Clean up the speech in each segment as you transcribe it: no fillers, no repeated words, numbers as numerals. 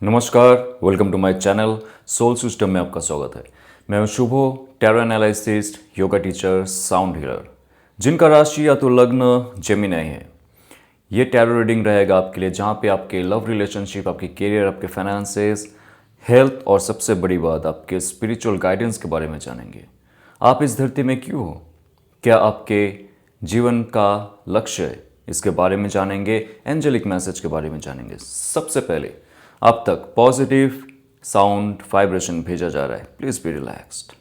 नमस्कार, welcome to my channel soul system में आपका स्वागत है। मैं हूं Shubho, tarot analyst, yoga teacher, sound healer, जिनका राशि या तो लग्न जेमिनी है। ये टैरो रीडिंग रहेगा आपके लिए, जहां पे आपके लव रिलेशनशिप, आपके करियर, आपके फाइनेंसेस, हेल्थ और सबसे बड़ी बात आपके स्पिरिचुअल गाइडेंस के बारे में जानेंगे। आप इस धरती में क्यों हो, क्या आपके जीवन का लक्ष्य है, इसके बारे में जानेंगे। एंजेलिक मैसेज के बारे में जानेंगे। सबसे पहले आप तक पॉजिटिव साउंड वाइब्रेशन भेजा जा रहा है। Please be relaxed.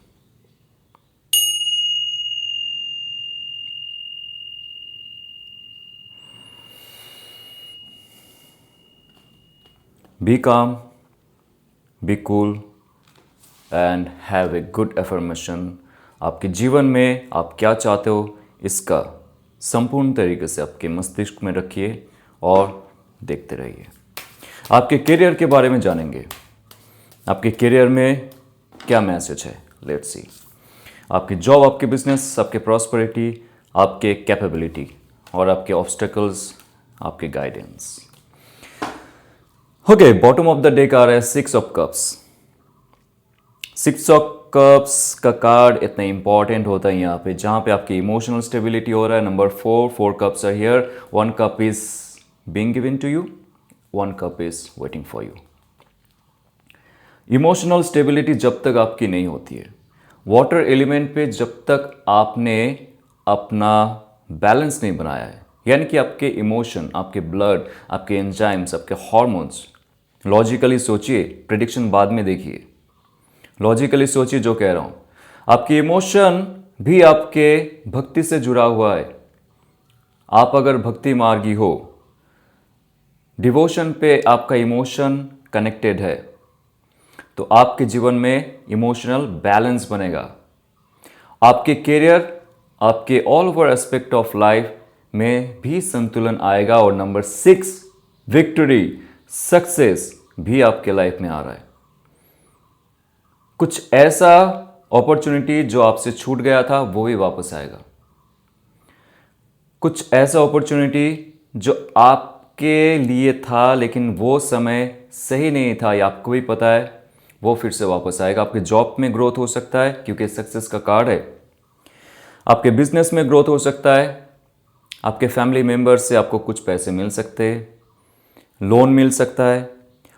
बी काम, be cool and have a good affirmation. आपके जीवन में आप क्या चाहते हो, इसका संपूर्ण तरीके से आपके मस्तिष्क में रखिए और देखते रहिए। आपके करियर के बारे में जानेंगे। आपके करियर में क्या मैसेज है, लेट्स सी। आपकी जॉब, आपके बिजनेस, आपके प्रॉस्पेरिटी, आपके कैपेबिलिटी और आपके ऑब्स्टेकल्स, आपके guidance. Okay, bottom of the day का आ रहा है 6 ऑफ कप्स। 6 ऑफ कप्स का कार्ड इतना इंपॉर्टेंट होता है यहाँ पे, जहाँ पे आपकी इमोशनल स्टेबिलिटी हो रहा है। Number 4 cups are here. 1 cup is being given to you, 1 cup is waiting for you. Emotional stability जब तक आपकी नहीं होती है, वाटर एलिमेंट पे जब तक आपने अपना बैलेंस नहीं बनाया है, यानी कि आपके इमोशन, आपके ब्लड, आपके एंजाइम्स, आपके हार्मोन्स, लॉजिकली सोचिए, प्रिडिक्शन बाद में देखिए। लॉजिकली सोचिए जो कह रहा हूं। आपकी इमोशन भी आपके भक्ति से जुड़ा हुआ है। आप अगर भक्ति मार्गी हो, डिवोशन पे आपका इमोशन कनेक्टेड है, तो आपके जीवन में इमोशनल बैलेंस बनेगा। आपके करियर, आपके all over aspect of life में भी संतुलन आएगा। और नंबर 6, विक्ट्री, सक्सेस भी आपके लाइफ में आ रहा है। कुछ ऐसा अपॉर्चुनिटी जो आपसे छूट गया था, वो भी वापस आएगा। कुछ ऐसा अपॉर्चुनिटी जो आपके लिए था लेकिन वो समय सही नहीं था, या आपको भी पता है, वो फिर से वापस आएगा। आपके जॉब में ग्रोथ हो सकता है, क्योंकि सक्सेस का कार्ड है। आपके बिजनेस में ग्रोथ हो सकता है। आपके फैमिली मेंबर्स से आपको कुछ पैसे मिल सकते हैं, लोन मिल सकता है।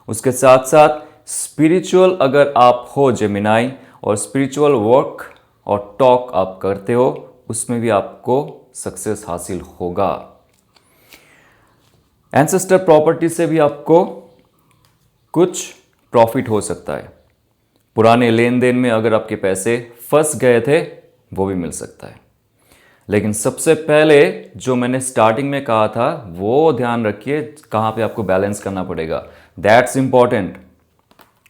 उसके साथ साथ स्पिरिचुअल अगर आप हो जेमिनाई, और स्पिरिचुअल वर्क और टॉक आप करते हो, उसमें भी आपको सक्सेस हासिल होगा। एंसेस्टर प्रॉपर्टी से भी आपको कुछ प्रॉफिट हो सकता है। पुराने लेन देन में अगर आपके पैसे फंस गए थे, वो भी मिल सकता है। लेकिन सबसे पहले जो मैंने स्टार्टिंग में कहा था, वो ध्यान रखिए, कहां पे आपको बैलेंस करना पड़ेगा। That's important.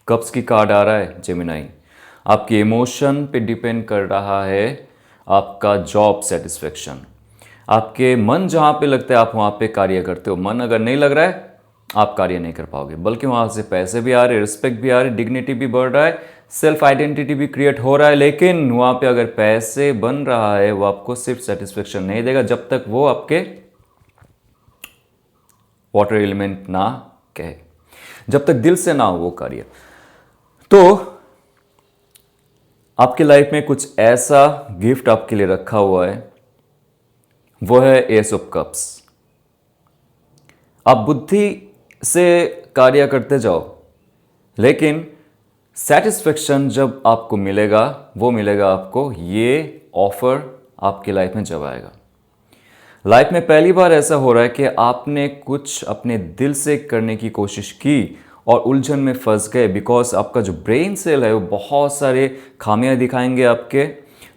कप्स की कार्ड आ रहा है जेमिनाई। आपके इमोशन पे डिपेंड कर रहा है आपका जॉब सेटिस्फेक्शन। आपके मन जहां पे लगता है, आप वहां पे कार्य करते हो। मन अगर नहीं लग रहा है, आप कार्य नहीं कर पाओगे, बल्कि वहां से पैसे भी आ रहे, रिस्पेक्ट भी आ रही, डिग्निटी भी बढ़ रहा है, सेल्फ आइडेंटिटी भी क्रिएट हो रहा है। लेकिन वहां पे अगर पैसे बन रहा है, वो आपको सिर्फ सेटिस्फेक्शन नहीं देगा जब तक वो आपके वाटर एलिमेंट ना कहे, जब तक दिल से ना हो वो कार्य। तो आपके लाइफ में कुछ ऐसा गिफ्ट आपके लिए रखा हुआ है, वो है एस ऑफ कप्स। आप बुद्धि से कार्य करते जाओ, लेकिन सेटिस्फेक्शन जब आपको मिलेगा, वो मिलेगा आपको ये ऑफर आपकी लाइफ में जब आएगा। लाइफ में पहली बार ऐसा हो रहा है कि आपने कुछ अपने दिल से करने की कोशिश की और उलझन में फंस गए, बिकॉज आपका जो ब्रेन सेल है वो बहुत सारे खामियां दिखाएंगे, आपके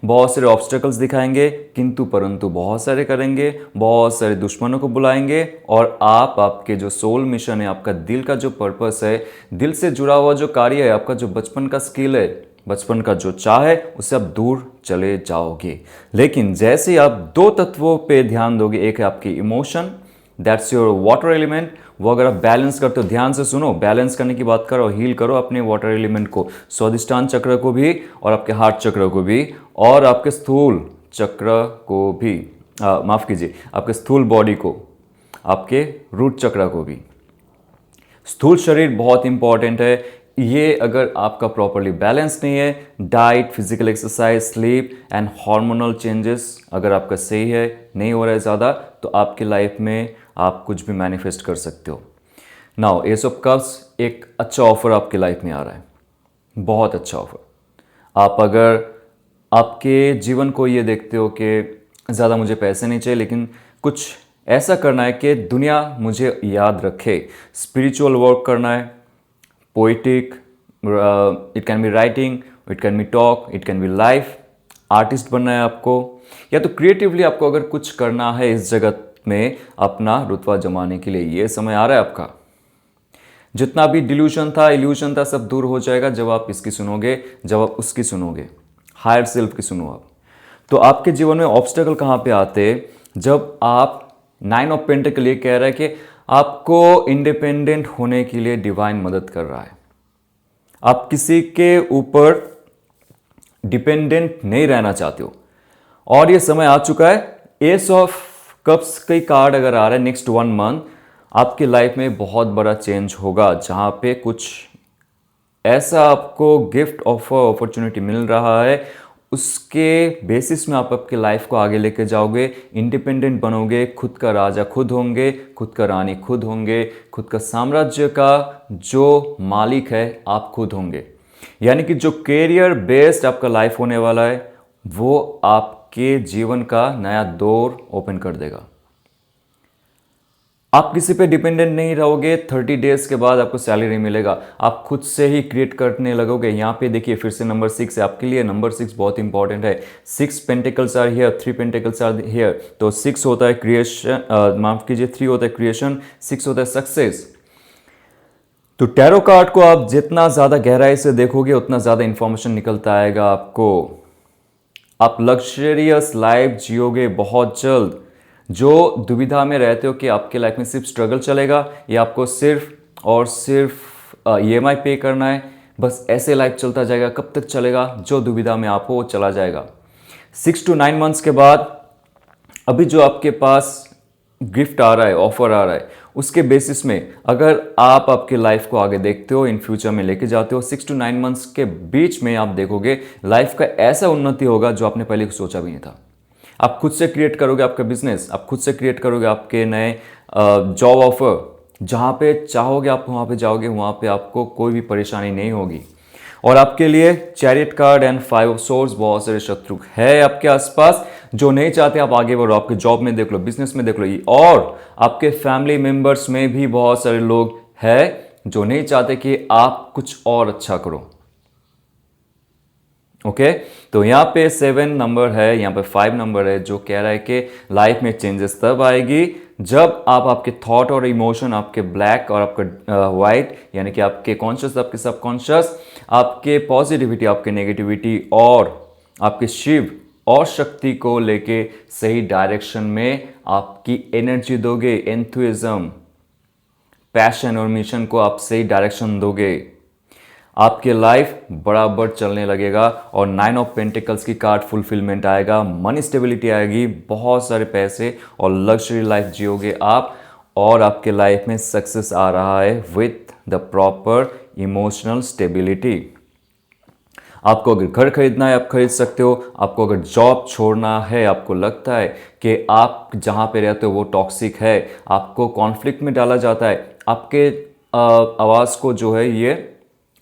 बहुत सारे ऑब्स्टेकल्स दिखाएंगे, किंतु परंतु बहुत सारे करेंगे, बहुत सारे दुश्मनों को बुलाएंगे, और आप आपके जो सोल मिशन है, आपका दिल का जो पर्पस है, दिल से जुड़ा हुआ जो कार्य है, आपका जो बचपन का स्किल है, बचपन का जो चाह है, उससे आप दूर चले जाओगे। लेकिन जैसे आप 2 तत्वों पे ध्यान दोगे, एक है आपकी emotion, that's your water element, वो अगर आप बैलेंस करते हो, ध्यान से सुनो, बैलेंस करने की बात करो, हील करो अपने वाटर एलिमेंट को, स्वादिष्टान चक्र को भी, और आपके हार्ट चक्र को भी, और आपके स्थूल चक्र को भी, माफ कीजिए, आपके स्थूल बॉडी को, आपके रूट चक्र को भी। स्थूल शरीर बहुत इंपॉर्टेंट है। ये अगर आपका प्रॉपरली बैलेंस नहीं है, diet, physical exercise, sleep and hormonal changes अगर आपका सही है, नहीं हो रहा है ज़्यादा, तो आपकी लाइफ में आप कुछ भी मैनिफेस्ट कर सकते हो। नाउ एस ऑफ कप्स एक अच्छा ऑफर आपकी लाइफ में आ रहा है, बहुत अच्छा ऑफर। आप अगर आपके जीवन को ये देखते हो कि ज़्यादा मुझे पैसे नहीं चाहिए, लेकिन कुछ ऐसा करना है कि दुनिया मुझे याद रखे, स्पिरिचुअल वर्क करना है, poetic, it can be writing, it can be talk, it can be life, artist बनना है आपको, या तो क्रिएटिवली आपको अगर कुछ करना है इस जगत में अपना रुतबा जमाने के लिए, ये समय आ रहा है आपका। जितना भी डिल्यूशन था, इल्यूशन था, सब दूर हो जाएगा जब आप इसकी सुनोगे, जब आप उसकी सुनोगे, हायर सेल्फ की सुनो आप। तो आपके जीवन में ऑब्स्टेकल कहाँ पे आते? जब आप 9 ऑफ पेंटिकल ये कह रहा है कि आपको इंडिपेंडेंट होने के लिए डिवाइन मदद कर रहा है। आप किसी के ऊपर डिपेंडेंट नहीं रहना चाहते हो, और ये समय आ चुका है। एस ऑफ कप्स कई कार्ड अगर आ रहा है नेक्स्ट 1 मंथ, आपकी लाइफ में बहुत बड़ा चेंज होगा, जहां पे कुछ ऐसा आपको गिफ्ट ऑफर अपॉर्चुनिटी मिल रहा है, उसके बेसिस में आप आपकी लाइफ को आगे लेके जाओगे, इंडिपेंडेंट बनोगे, खुद का राजा खुद होंगे, खुद का रानी खुद होंगे, खुद का साम्राज्य का जो मालिक है आप खुद होंगे। यानी कि जो कैरियर बेस्ड आपका लाइफ होने वाला है, वो आपके जीवन का नया दौर ओपन कर देगा। आप किसी पे डिपेंडेंट नहीं रहोगे। 30 डेज के बाद आपको सैलरी मिलेगा, आप खुद से ही क्रिएट करने लगोगे। यहाँ पे देखिए फिर से नंबर 6 है आपके लिए। नंबर 6 बहुत इंपॉर्टेंट है। 6 pentacles are here, 3 pentacles are here. तो 6 होता है क्रिएशन, माफ कीजिए 3 होता है क्रिएशन, 6 होता है सक्सेस। तो टैरो कार्ड को आप जितना ज़्यादा गहराई से देखोगे उतना ज़्यादा इंफॉर्मेशन निकलता आएगा आपको। आप लग्जरियस लाइफ जियोगे बहुत जल्द। जो दुविधा में रहते हो कि आपके लाइफ में सिर्फ स्ट्रगल चलेगा या आपको सिर्फ और सिर्फ EMI पे करना है, बस ऐसे लाइफ चलता जाएगा, कब तक चलेगा? जो दुविधा में आप हो वो चला जाएगा। 6 to 9 मंथ्स के बाद अभी जो आपके पास गिफ्ट आ रहा है, ऑफर आ रहा है, उसके बेसिस में अगर आप आपके लाइफ को आगे देखते हो, इन फ्यूचर में लेके जाते हो, 6 to 9 मंथ्स के बीच में आप देखोगे लाइफ का ऐसा उन्नति होगा जो आपने पहले सोचा भी नहीं था। आप खुद से क्रिएट करोगे आपका बिजनेस, आप खुद से क्रिएट करोगे आपके नए जॉब ऑफर, जहाँ पे चाहोगे आप वहाँ पे जाओगे, वहाँ पे आपको कोई भी परेशानी नहीं होगी। और आपके लिए chariot card and 5 of swords, बहुत सारे शत्रु है आपके आसपास जो नहीं चाहते आप आगे बढ़ो। आपके जॉब में देख लो, बिजनेस में देख लो, और आपके फैमिली मेंबर्स में भी बहुत सारे लोग हैं जो नहीं चाहते कि आप कुछ और अच्छा करो। ओके तो यहाँ पे 7 नंबर है, यहाँ पे 5 नंबर है, जो कह रहा है कि लाइफ में चेंजेस तब आएगी जब आप आपके थॉट और इमोशन, आपके ब्लैक और आपका वाइट, यानी कि आपके कॉन्शियस, आपके सबकॉन्शियस, आपके पॉजिटिविटी, आपके नेगेटिविटी और आपके शिव और शक्ति को लेके सही डायरेक्शन में आपकी एनर्जी दोगे, एंथुइज्म, पैशन और मिशन को आप सही डायरेक्शन दोगे, आपके लाइफ बराबर चलने लगेगा। और 9 ऑफ पेंटिकल्स की कार्ड फुलफिलमेंट आएगा, मनी स्टेबिलिटी आएगी, बहुत सारे पैसे और लग्जरी लाइफ जियोगे आप, और आपके लाइफ में सक्सेस आ रहा है with the proper emotional stability. आपको अगर घर खरीदना है आप खरीद सकते हो। आपको अगर जॉब छोड़ना है, आपको लगता है कि आप जहाँ पे रहते हो वो टॉक्सिक है, आपको कॉन्फ्लिक्ट में डाला जाता है, आपके आवाज़ को जो है ये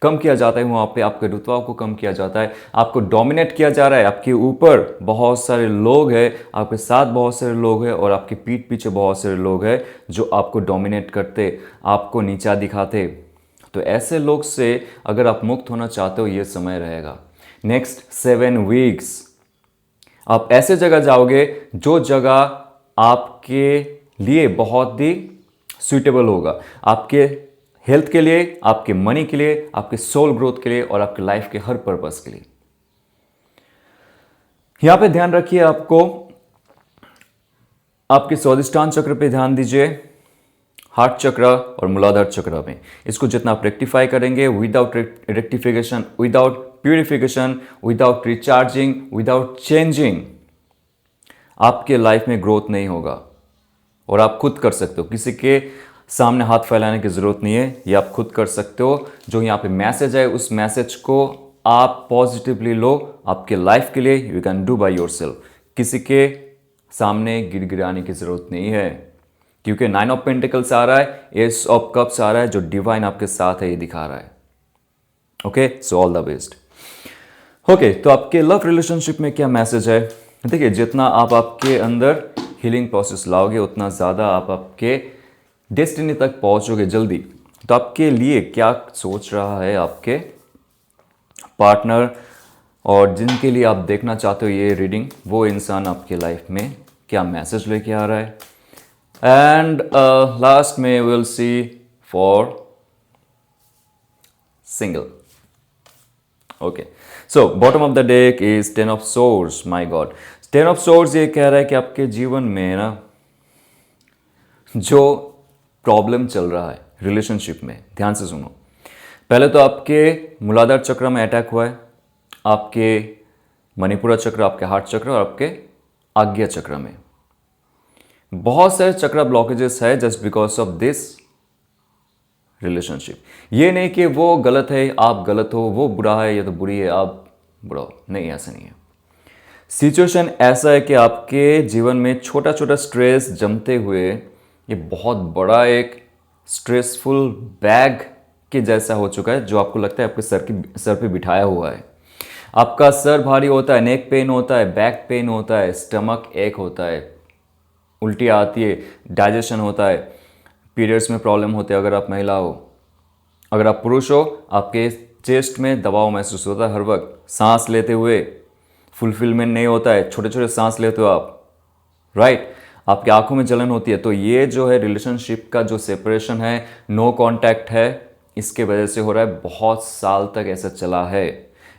कम किया जाता है, वहाँ पे आपके रुतबा को कम किया जाता है, आपको डोमिनेट किया जा रहा है, आपके ऊपर बहुत सारे लोग हैं, आपके साथ बहुत सारे लोग हैं, और आपके पीठ पीछे बहुत सारे लोग हैं जो आपको डोमिनेट करते, आपको नीचा दिखाते। तो ऐसे लोग से अगर आप मुक्त होना चाहते हो, ये समय रहेगा। नेक्स्ट 7 वीक्स आप ऐसे जगह जाओगे जो जगह आपके लिए बहुत ही सुइटेबल होगा, आपके हेल्थ के लिए, आपके मनी के लिए, आपके सोल ग्रोथ के लिए और आपके लाइफ के हर पर्पस के लिए। यहां पे ध्यान रखिए, आपको आपके स्वादिष्टान चक्र पे ध्यान दीजिए, हार्ट चक्र और मूलाधार चक्र में। इसको जितना आप रेक्टिफाई करेंगे, without rectification, without purification, without recharging, without changing, आपके लाइफ में ग्रोथ नहीं होगा। और आप खुद कर सकते हो, किसी के सामने हाथ फैलाने की ज़रूरत नहीं है, ये आप खुद कर सकते हो। जो यहाँ पे मैसेज है उस मैसेज को आप पॉजिटिवली लो आपके लाइफ के लिए। You can do by yourself. किसी के सामने गिड़गिड़ाने की ज़रूरत नहीं है, क्योंकि 9 ऑफ पेंटिकल्स आ रहा है, एस ऑफ कप्स आ रहा है, जो डिवाइन आपके साथ है ये दिखा रहा है। Okay, so all the best. Okay, तो आपके लव रिलेशनशिप में क्या मैसेज है? देखिए, जितना आप आपके अंदर हीलिंग प्रोसेस लाओगे उतना ज़्यादा आप आपके डेस्टिनी तक पहुंचोगे जल्दी। तो आपके लिए क्या सोच रहा है आपके पार्टनर, और जिनके लिए आप देखना चाहते हो ये रीडिंग, वो इंसान आपके लाइफ में क्या मैसेज लेके आ रहा है? एंड लास्ट में will see for single. Okay, so bottom of the deck is 10 of source. My God, 10 of source ये कह रहा है कि आपके जीवन में ना जो प्रॉब्लम चल रहा है रिलेशनशिप में, ध्यान से सुनो। पहले तो आपके मूलाधार चक्र में अटैक हुआ है, आपके मणिपुरा चक्र, आपके हार्ट चक्र और आपके आज्ञा चक्र में बहुत सारे चक्र ब्लॉकेजेस है just because of this relationship. ये नहीं कि वो गलत है आप गलत हो, वो बुरा है या तो बुरी है आप बुरा हो, नहीं, ऐसा नहीं है। सिचुएशन ऐसा है कि आपके जीवन में छोटा छोटा स्ट्रेस जमते हुए ये बहुत बड़ा एक स्ट्रेसफुल बैग के जैसा हो चुका है, जो आपको लगता है आपके सर पे बिठाया हुआ है। आपका सर भारी होता है, नेक पेन होता है, बैक पेन होता है, स्टमक एक होता है, उल्टी आती है, डाइजेशन होता है, पीरियड्स में प्रॉब्लम होते हैं अगर आप महिला हो। अगर आप पुरुष हो, आपके चेस्ट में दबाव महसूस होता है हर वक्त, सांस लेते हुए फुलफिलमेंट नहीं होता है, छोटे छोटे सांस लेते हो आप, राइट? आपकी आंखों में जलन होती है। तो ये जो है रिलेशनशिप का जो सेपरेशन है, नो कांटेक्ट है, इसके वजह से हो रहा है। बहुत साल तक ऐसा चला है।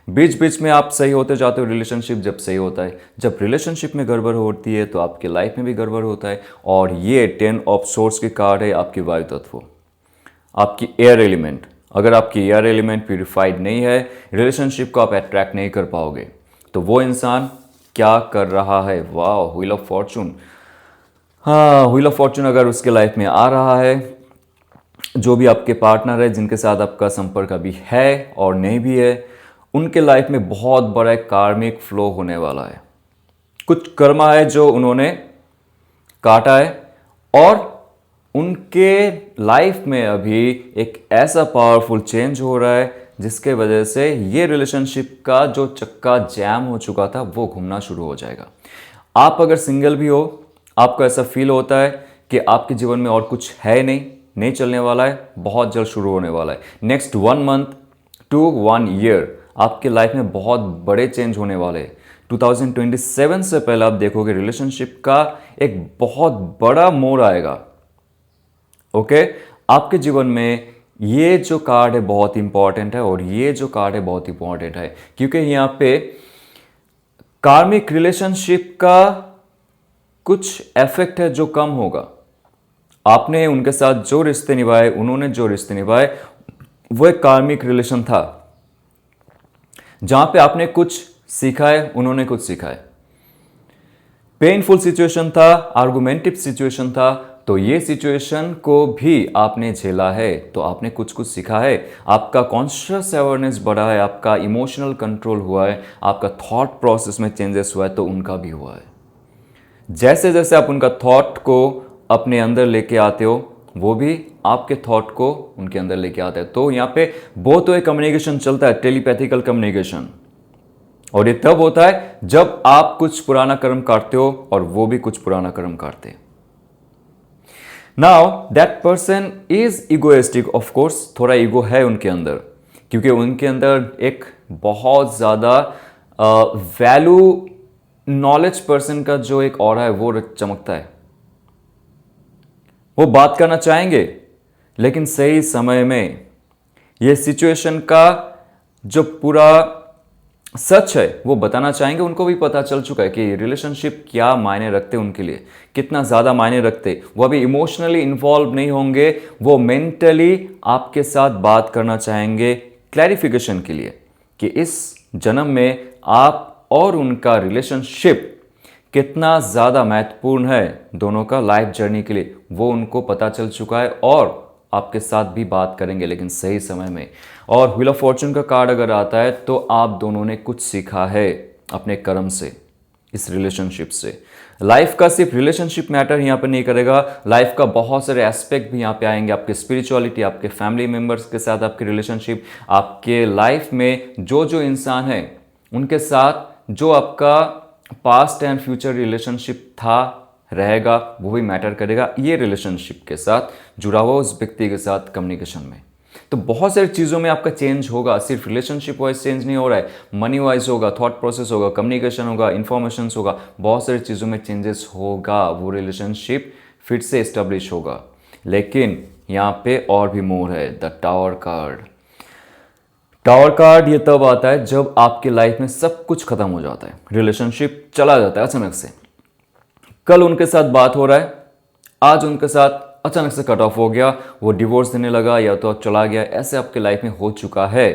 बीच बीच में आप सही होते जाते हो, रिलेशनशिप जब सही होता है। जब रिलेशनशिप में गड़बड़ होती है तो आपकी लाइफ में भी गड़बड़ होता है। और ये 10 ऑफ सोर्स की कार्ड है आपकी वायु तत्व, आपकी एयर एलिमेंट। अगर आपकी एयर एलिमेंट प्यूरिफाइड नहीं है, रिलेशनशिप को आप अट्रैक्ट नहीं कर पाओगे। तो वो इंसान क्या कर रहा है? वाह, व्हील ऑफ फॉर्चून। हाँ, व्हील ऑफ फॉर्चून अगर उसके लाइफ में आ रहा है, जो भी आपके पार्टनर है जिनके साथ आपका संपर्क अभी है और नहीं भी है, उनके लाइफ में बहुत बड़ा एक कार्मिक फ्लो होने वाला है। कुछ कर्मा है जो उन्होंने काटा है, और उनके लाइफ में अभी एक ऐसा पावरफुल चेंज हो रहा है जिसके वजह से ये रिलेशनशिप का जो चक्का जैम हो चुका था वो घूमना शुरू हो जाएगा। आप अगर सिंगल भी हो, आपको ऐसा फील होता है कि आपके जीवन में और कुछ है नहीं चलने वाला है, बहुत जल्द शुरू होने वाला है। नेक्स्ट 1 मंथ टू 1 ईयर आपके लाइफ में बहुत बड़े चेंज होने वाले हैं। 2027 से पहले आप देखोगे रिलेशनशिप का एक बहुत बड़ा मोड़ आएगा। ओके, आपके जीवन में ये जो कार्ड है बहुत इंपॉर्टेंट है, और ये जो कार्ड है बहुत इंपॉर्टेंट है क्योंकि यहाँ पे कार्मिक रिलेशनशिप का कुछ इफेक्ट है जो कम होगा। आपने उनके साथ जो रिश्ते निभाए, उन्होंने जो रिश्ते निभाए, वो एक कार्मिक रिलेशन था जहां पे आपने कुछ सीखा है, उन्होंने कुछ सीखा है। पेनफुल सिचुएशन था, आर्गुमेंटिव सिचुएशन था, तो ये सिचुएशन को भी आपने झेला है, तो आपने कुछ कुछ सीखा है। आपका कॉन्शियस अवेयरनेस बढ़ा है, आपका इमोशनल कंट्रोल हुआ है, आपका थॉट प्रोसेस में चेंजेस हुआ है, तो उनका भी हुआ है। जैसे जैसे आप उनका थॉट को अपने अंदर लेके आते हो, वो भी आपके थॉट को उनके अंदर लेके आते हैं। तो यहाँ पे बोथ वे कम्युनिकेशन चलता है, टेलीपैथिकल कम्युनिकेशन। और ये तब होता है जब आप कुछ पुराना कर्म काटते हो और वो भी कुछ पुराना कर्म काटते हैं। Now that person is egoistic, of course थोड़ा ईगो है उनके अंदर, क्योंकि उनके अंदर एक बहुत ज़्यादा वैल्यू नॉलेज पर्सन का जो एक ऑरा है वो चमकता है। वो बात करना चाहेंगे, लेकिन सही समय में ये सिचुएशन का जो पूरा सच है वो बताना चाहेंगे। उनको भी पता चल चुका है कि रिलेशनशिप क्या मायने रखते उनके लिए, कितना ज़्यादा मायने रखते। वो अभी इमोशनली इन्वॉल्व नहीं होंगे, वो मेंटली आपके साथ बात करना चाहेंगे क्लैरिफिकेशन के लिए कि इस जन्म में आप और उनका रिलेशनशिप कितना ज़्यादा महत्वपूर्ण है दोनों का लाइफ जर्नी के लिए, वो उनको पता चल चुका है और आपके साथ भी बात करेंगे, लेकिन सही समय में। और व्हील ऑफ फॉर्चून का कार्ड अगर आता है तो आप दोनों ने कुछ सीखा है अपने कर्म से, इस रिलेशनशिप से। लाइफ का सिर्फ रिलेशनशिप मैटर यहाँ पे नहीं करेगा, लाइफ का बहुत सारे एस्पेक्ट भी यहाँ पे आएंगे, आपके स्पिरिचुअलिटी, आपके फैमिली मेंबर्स के साथ आपके रिलेशनशिप, आपके लाइफ में जो जो इंसान है उनके साथ जो आपका पास्ट एंड फ्यूचर रिलेशनशिप था, रहेगा, वो भी मैटर करेगा ये रिलेशनशिप के साथ जुड़ा हुआ उस व्यक्ति के साथ कम्युनिकेशन में। तो बहुत सारी चीज़ों में आपका चेंज होगा, सिर्फ रिलेशनशिप वाइज चेंज नहीं हो रहा है, मनी वाइज होगा, थॉट प्रोसेस होगा, कम्युनिकेशन होगा, इन्फॉर्मेशन होगा, बहुत सारी चीज़ों में चेंजेस होगा, वो रिलेशनशिप फिर से इस्टेब्लिश होगा। लेकिन यहाँ पे और भी मोर है, the tower card. Tower card ये तब आता है जब आपकी लाइफ में सब कुछ खत्म हो जाता है, रिलेशनशिप चला जाता है अचानक से। कल उनके साथ बात हो रहा है, आज उनके साथ अचानक से कट ऑफ हो गया, वो डिवोर्स देने लगा या तो चला गया, ऐसे आपके लाइफ में हो चुका है,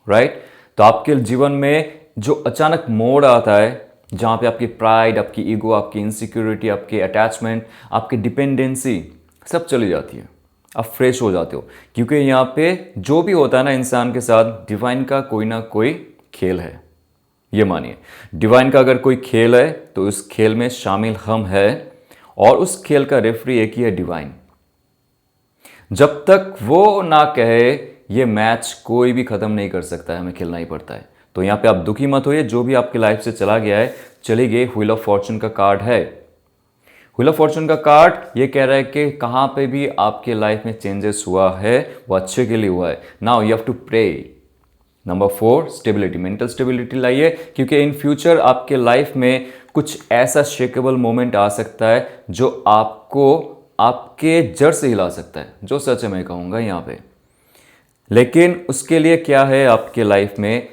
राइट। तो आपके जीवन में जो अचानक मोड़ आता है जहां पे आपकी प्राइड, आपकी ईगो, आपकी इनसिक्योरिटी, आपके अटैचमेंट, आपकी डिपेंडेंसी सब चली जाती है, आप फ्रेश हो जाते हो। क्योंकि यहाँ पे जो भी होता है ना इंसान के साथ, डिवाइन का कोई ना कोई खेल है, ये मानिए। डिवाइन का अगर कोई खेल है तो उस खेल में शामिल हम हैं, और उस खेल का रेफरी एक ही है, डिवाइन। जब तक वो ना कहे ये मैच कोई भी खत्म नहीं कर सकता है, हमें खेलना ही पड़ता है। तो यहां पे आप दुखी मत होइए, जो भी आपकी लाइफ से चला गया है, चली गई। व्हील ऑफ फॉर्चून का कार्ड है। व्हील ऑफ फॉर्चून का कार्ड ये कह रहा है कि कहां पे भी आपके लाइफ में चेंजेस हुआ है वो अच्छे के लिए हुआ है। Now you have to pray. Number 4, stability, mental stability लाइए, क्योंकि इन फ्यूचर आपके लाइफ में कुछ ऐसा शेकेबल मोमेंट आ सकता है जो आपको आपके जड़ से हिला सकता है, जो सच है मैं कहूँगा यहाँ पे। लेकिन उसके लिए क्या है आपके लाइफ में,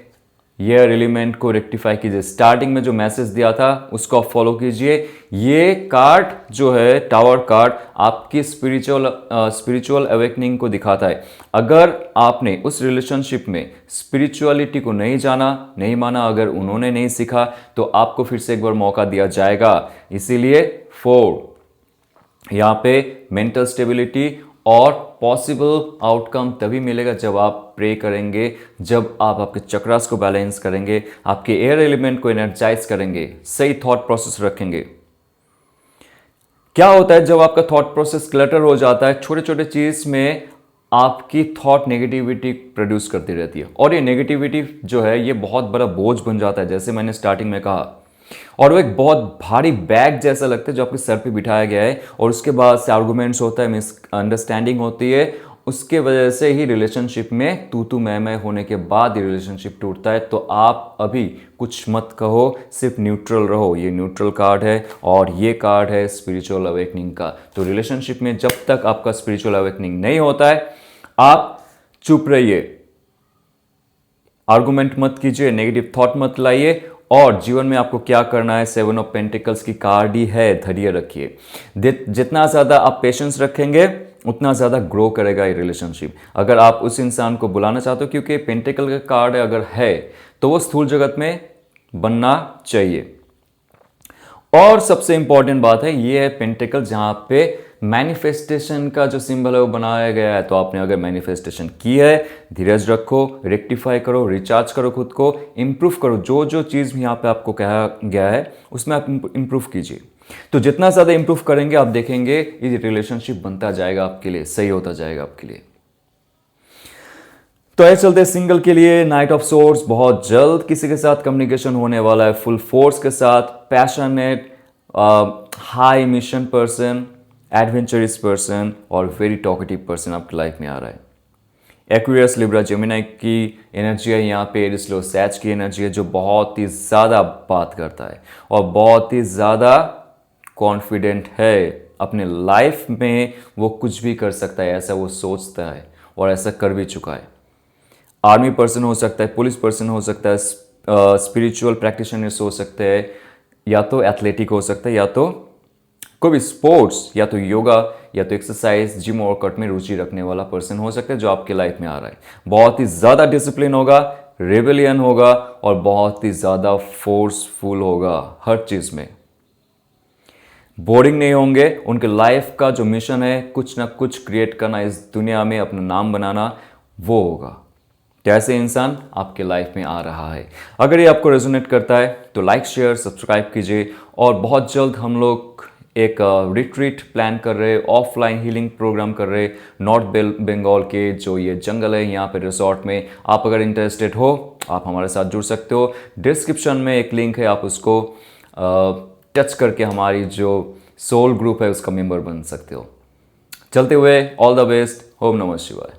ये एलिमेंट को रेक्टिफाई कीजिए। स्टार्टिंग में जो मैसेज दिया था उसको आप फॉलो कीजिए। ये कार्ड जो है, टावर कार्ड, आपकी स्पिरिचुअल अवेकनिंग को दिखाता है। अगर आपने उस रिलेशनशिप में स्पिरिचुअलिटी को नहीं जाना, नहीं माना, अगर उन्होंने नहीं सीखा, तो आपको फिर से एक बार मौका दिया जाएगा। इसीलिए 4 यहाँ पे मेंटल स्टेबिलिटी और पॉसिबल आउटकम तभी मिलेगा जब आप प्रे करेंगे, जब आप आपके चक्रास को बैलेंस करेंगे, आपके एयर एलिमेंट को एनर्जाइज करेंगे, सही थॉट प्रोसेस रखेंगे। क्या होता है जब आपका थॉट प्रोसेस क्लटर हो जाता है, छोटे छोटे चीज में आपकी थॉट नेगेटिविटी प्रोड्यूस करती रहती है, और ये नेगेटिविटी जो है ये बहुत बड़ा बोझ बन जाता है, जैसे मैंने स्टार्टिंग में कहा। और वो एक बहुत भारी बैग जैसा लगता है जो आपके सर पे बिठाया गया है, और उसके बाद से आर्गुमेंट्स होता है, मिसअंडरस्टैंडिंग होती है, उसके वजह से ही रिलेशनशिप में तू मैं होने के बाद ही रिलेशनशिप टूटता है। तो आप अभी कुछ मत कहो, सिर्फ न्यूट्रल रहो। ये न्यूट्रल कार्ड है और ये कार्ड है स्पिरिचुअल अवेकनिंग का। तो रिलेशनशिप में जब तक आपका स्पिरिचुअल अवेकनिंग नहीं होता है, आप चुप रहिए, आर्गुमेंट मत कीजिए, नेगेटिव थॉट मत लाइए, और जीवन में आपको क्या करना है, 7 ऑफ पेंटिकल्स की कार्ड ही है, धैर्य रखिए। जितना ज़्यादा आप पेशेंस रखेंगे उतना ज़्यादा ग्रो करेगा ये रिलेशनशिप। अगर आप उस इंसान को बुलाना चाहते हो, क्योंकि पेंटिकल का कार्ड अगर है तो वो स्थूल जगत में बनना चाहिए। और सबसे इंपॉर्टेंट बात है, ये है पेंटिकल, जहां पे मैनिफेस्टेशन का जो सिंबल है वो बनाया गया है। तो आपने अगर मैनिफेस्टेशन की है, धीरज रखो, रेक्टिफाई करो, रिचार्ज करो, खुद को इंप्रूव करो। जो जो चीज़ यहाँ पे आपको कहा गया है उसमें आप इंप्रूव कीजिए। तो जितना ज़्यादा इंप्रूव करेंगे, आप देखेंगे ये रिलेशनशिप बनता जाएगा आपके लिए, सही होता जाएगा आपके लिए। तो ऐसे चलते सिंगल के लिए नाइट ऑफ सोर्स, बहुत जल्द किसी के साथ कम्युनिकेशन होने वाला है, फुल फोर्स के साथ, passionate, high mission person, adventurous person और वेरी टॉकेटिव पर्सन आपकी लाइफ में आ रहा है। एक्वेरियस, लिब्रा, जेमिनी की एनर्जी है यहाँ पे, एरिस, लो, सैज की एनर्जी है, जो बहुत ही ज़्यादा बात करता है और बहुत ही ज़्यादा कॉन्फिडेंट है अपने लाइफ में। वो कुछ भी कर सकता है, ऐसा वो सोचता है और ऐसा कर भी चुका है। आर्मी पर्सन हो सकता है, पुलिस पर्सन हो सकता है, स्पिरिचुअल प्रैक्टिशनर्स हो सकते हैं, या तो एथलेटिक हो सकता है, या तो कोई भी स्पोर्ट्स, या तो योगा, या तो एक्सरसाइज, जिम वर्कआउट में रुचि रखने वाला पर्सन हो सकता है जो आपके लाइफ में आ रहा है। बहुत ही ज़्यादा डिसिप्लिन होगा, रेबेलियन होगा और बहुत ही ज़्यादा फोर्सफुल होगा हर चीज़ में। बोरिंग नहीं होंगे, उनके लाइफ का जो मिशन है कुछ ना कुछ क्रिएट करना इस दुनिया में, अपना नाम बनाना, वो होगा। कैसे इंसान आपके लाइफ में आ रहा है। अगर ये आपको रेजोनेट करता है तो लाइक शेयर सब्सक्राइब कीजिए। और बहुत जल्द हम लोग एक रिट्रीट प्लान कर रहे, ऑफलाइन हीलिंग प्रोग्राम कर रहे नॉर्थ बंगाल के जो ये जंगल है यहाँ पे रिजॉर्ट में। आप अगर इंटरेस्टेड हो आप हमारे साथ जुड़ सकते हो। डिस्क्रिप्शन में एक लिंक है, आप उसको टच करके हमारी जो सोल ग्रुप है उसका मेंबर बन सकते हो। चलते हुए ऑल द बेस्ट। ओम नमः शिवाय।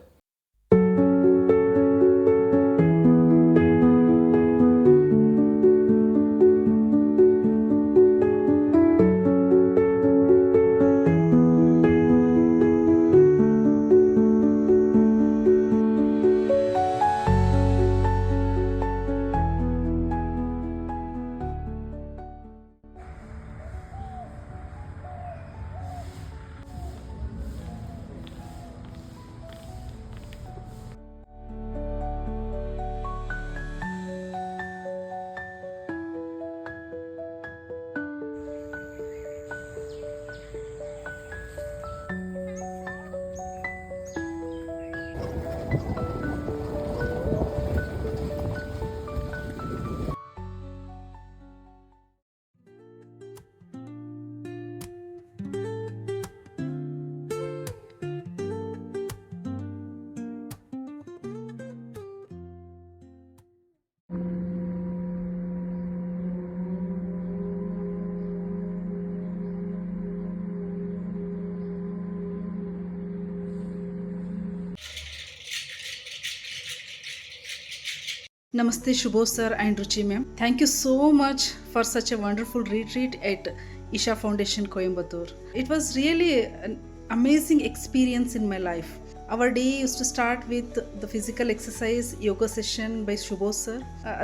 Namaste Shubho sir and Ruchi ma'am. Thank you so much for such a wonderful retreat at Isha Foundation Coimbatore. It was really an amazing experience in my life. Our day used to start with the physical exercise yoga session by Shubho sir,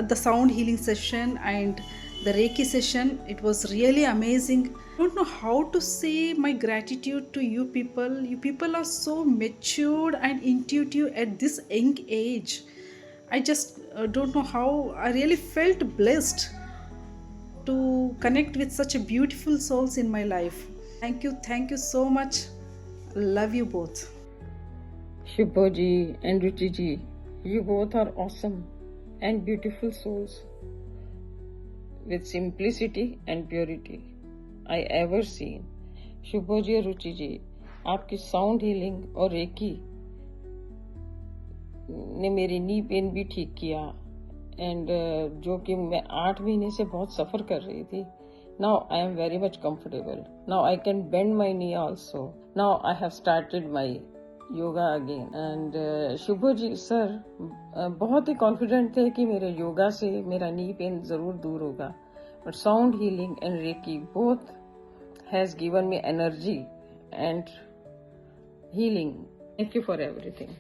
the sound healing session and the Reiki session. It was really amazing. I don't know how to say my gratitude to you people. You people are so matured and intuitive at this young age. I just don't know how. I really felt blessed to connect with such a beautiful souls in my life. Thank you so much. Love you both. Shubhoji and Ruchiji, you both are awesome and beautiful souls with simplicity and purity I ever seen. Shubhoji और Ruchiji, आपकी sound healing और recce ने मेरी knee pain भी ठीक किया and जो कि मैं 8 महीने से बहुत सफ़र कर रही थी. Now I am very much comfortable. Now I can bend my knee also. Now I have started my yoga again and Shubho ji sir बहुत ही कॉन्फिडेंट थे कि मेरे योगा से मेरा नी पेन ज़रूर दूर होगा, but sound healing and reiki both has given me energy and healing. Thank you for everything.